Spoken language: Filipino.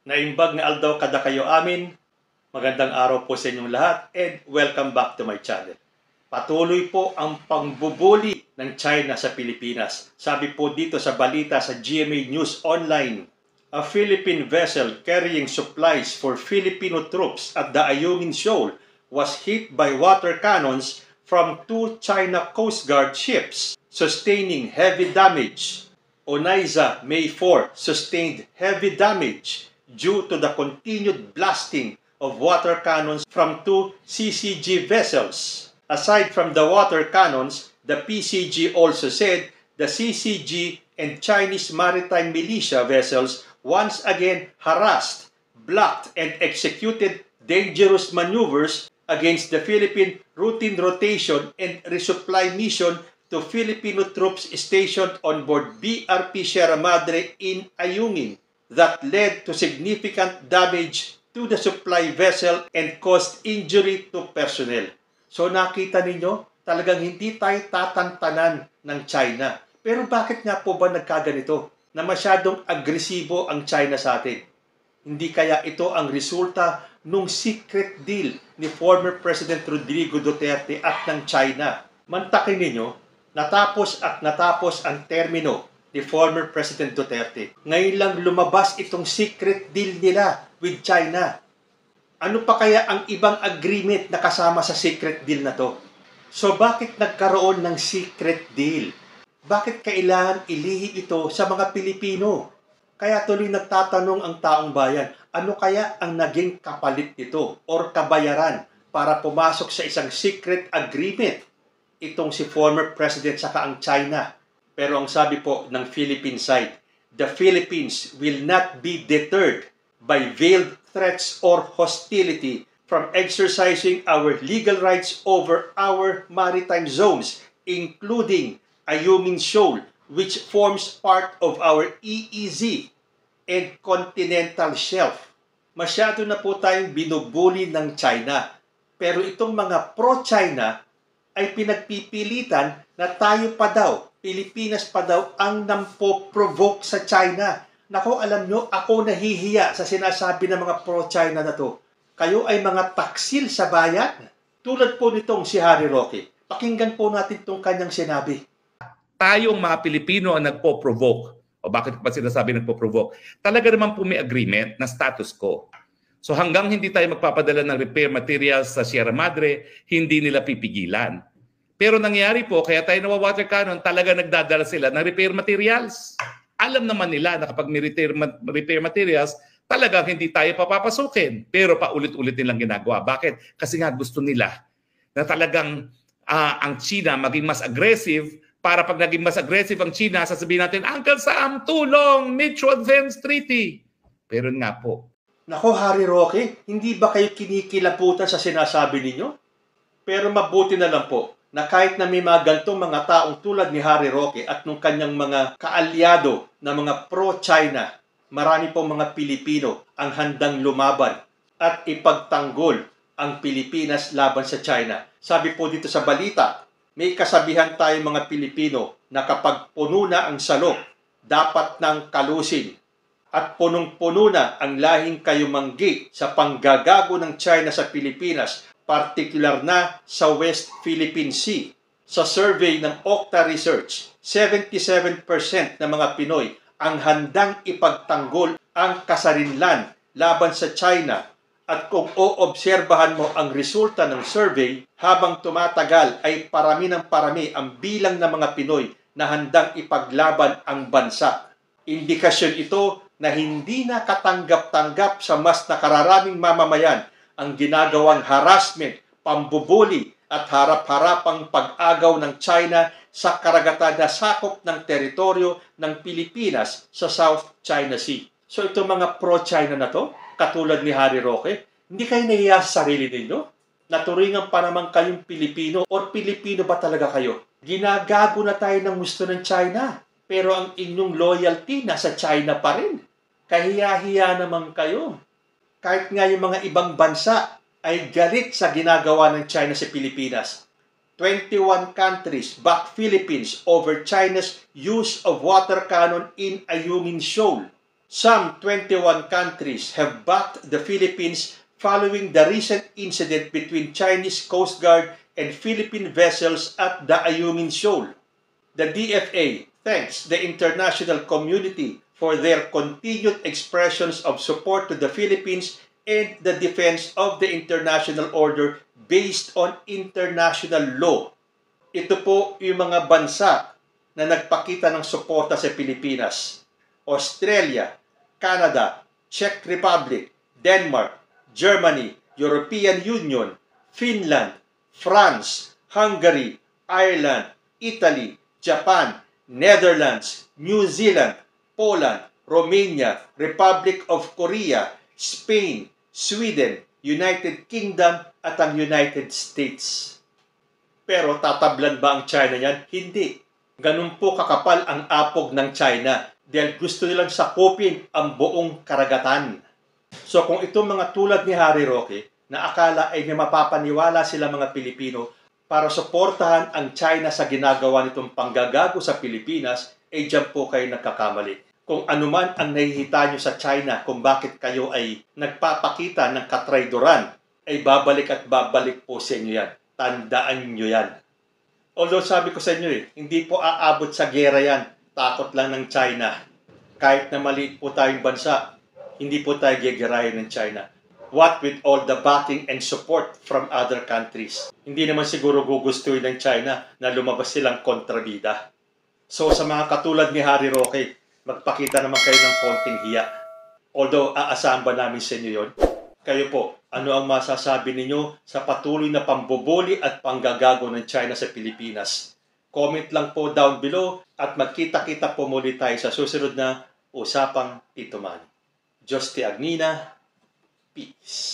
Naimbag nga aldaw kada kayo amin. Magandang araw po sa inyong lahat and welcome back to my channel. Patuloy po ang pangbubuli ng China sa Pilipinas. Sabi po dito sa balita sa GMA News Online, a Philippine vessel carrying supplies for Filipino troops at the Ayungin Shoal was hit by water cannons from two China Coast Guard ships, sustaining heavy damage. Onaiza, May 4, sustained heavy damage due to the continued blasting of water cannons from two CCG vessels. Aside from the water cannons, the PCG also said the CCG and Chinese maritime militia vessels once again harassed, blocked, and executed dangerous maneuvers against the Philippine routine rotation and resupply mission to Filipino troops stationed on board BRP Sierra Madre in Ayungin that led to significant damage to the supply vessel and caused injury to personnel. So nakita ninyo, talagang hindi tayo tatantanan ng China. Pero bakit nga po ba nagkaganito? Na masyadong agresibo ang China sa atin? Hindi kaya ito ang resulta nung secret deal ni former President Rodrigo Duterte at ng China? Mantakin ninyo, natapos ang termino ni former President Duterte. Ngayon lang lumabas itong secret deal nila with China. Ano pa kaya ang ibang agreement na kasama sa secret deal na to? So bakit nagkaroon ng secret deal? Bakit kailangan ilihim ito sa mga Pilipino? Kaya tuloy nagtatanong ang taong bayan, ano kaya ang naging kapalit nito or kabayaran para pumasok sa isang secret agreement? Itong si former President saka ang China. Pero ang sabi po ng Philippine side, the Philippines will not be deterred by veiled threats or hostility from exercising our legal rights over our maritime zones, including Ayungin Shoal, which forms part of our EEZ and continental shelf. Masyado na po tayong binubuli ng China. Pero itong mga pro-China ay pinagpipilitan na tayo pa daw, Pilipinas pa daw ang nampo-provoke sa China. Nako, alam nyo, ako nahihiya sa sinasabi ng mga pro-China na to. Kayo ay mga taksil sa bayan. Tulad po nitong si Harry Roque. Pakinggan po natin itong kanyang sinabi. Tayong mga Pilipino ang nagpo-provoke. O bakit pa sinasabi nagpo-provoke? Talaga naman po may agreement na status quo. So hanggang hindi tayo magpapadala ng repair materials sa Sierra Madre, hindi nila pipigilan. Pero nangyari po, kaya tayo nawa-water cannon, talaga nagdadala sila ng repair materials. Alam naman nila na kapag may repair materials, talagang hindi tayo papapasukin. Pero paulit-ulit nilang ginagawa. Bakit? Kasi nga gusto nila na talagang ang China maging mas aggressive. Para pag naging mas aggressive ang China, sasabihin natin, Uncle Sam, tulong, Mutual Defense Treaty. Pero nga po. Nako, Harry Roque, hindi ba kayo kinikilabutan sa sinasabi ninyo? Pero mabuti na lang po na kahit na may mga gantong mga taong tulad ni Harry Roque at nung kanyang mga kaalyado na mga pro-China, marami pong mga Pilipino ang handang lumaban at ipagtanggol ang Pilipinas laban sa China. Sabi po dito sa balita, may kasabihan tayong mga Pilipino na kapag puno na ang salok, dapat nang kalusin. At punong-puno na ang lahing kayumanggi sa panggagago ng China sa Pilipinas, partikular na sa West Philippine Sea. Sa survey ng Okta Research, 77% ng mga Pinoy ang handang ipagtanggol ang kasarinlan laban sa China. At kung oobserbahan mo ang resulta ng survey, habang tumatagal ay parami ng parami ang bilang ng mga Pinoy na handang ipaglaban ang bansa. Indikasyon ito na hindi na katanggap-tanggap sa mas nakararaming mamamayan ang ginagawang harassment, pambubuli at harap-harapang pag-agaw ng China sa karagatan na sakop ng teritoryo ng Pilipinas sa South China Sea. So ito mga pro-China na to, katulad ni Harry Roque, hindi kayo nahiya sa sarili ninyo? Naturingan pa naman kayong Pilipino or Pilipino ba talaga kayo? Ginagago na tayo ng gusto ng China, pero ang inyong loyalty nasa China pa rin. Kahiya-hiya naman kayo. Kahit nga yung mga ibang bansa ay galit sa ginagawa ng China sa Pilipinas. 21 countries back Philippines over China's use of water cannon in Ayungin Shoal. Some 21 countries have backed the Philippines following the recent incident between Chinese Coast Guard and Philippine vessels at the Ayungin Shoal. The DFA thanks the international community for their continued expressions of support to the Philippines and the defense of the international order based on international law. Ito po yung mga bansa na nagpakita ng suporta sa Pilipinas: Australia, Canada, Czech Republic, Denmark, Germany, European Union, Finland, France, Hungary, Ireland, Italy, Japan, Netherlands, New Zealand, Poland, Romania, Republic of Korea, Spain, Sweden, United Kingdom at ang United States. Pero tatablan ba ang China yan? Hindi. Ganun po kakapal ang apog ng China dahil gusto nilang sakupin ang buong karagatan. So kung itong mga tulad ni Harry Roque na akala ay may mapapaniwala sila mga Pilipino para suportahan ang China sa ginagawa nitong panggagago sa Pilipinas, ay dyan po kayo nagkakamali. Kung anuman ang nahihita nyo sa China kung bakit kayo ay nagpapakita ng katraydoran, ay babalik at babalik po sa inyo yan. Tandaan nyo yan. Although sabi ko sa inyo hindi po aabot sa gera yan. Takot lang ng China. Kahit na maliit po tayong bansa, hindi po tayo gegerahin ng China. What with all the backing and support from other countries? Hindi naman siguro gugustuhin ng China na lumabas silang kontrabida. So sa mga katulad ni Harry Roque, magpakita naman kayo ng konting hiya. Although aasahan ba namin sa inyo yun? Kayo po, ano ang masasabi ninyo sa patuloy na pambubuli at panggagago ng China sa Pilipinas? Comment lang po down below at magkita-kita po muli tayo sa susunod na Usapang Tito Manny. Diyos ti Agnina. Peace.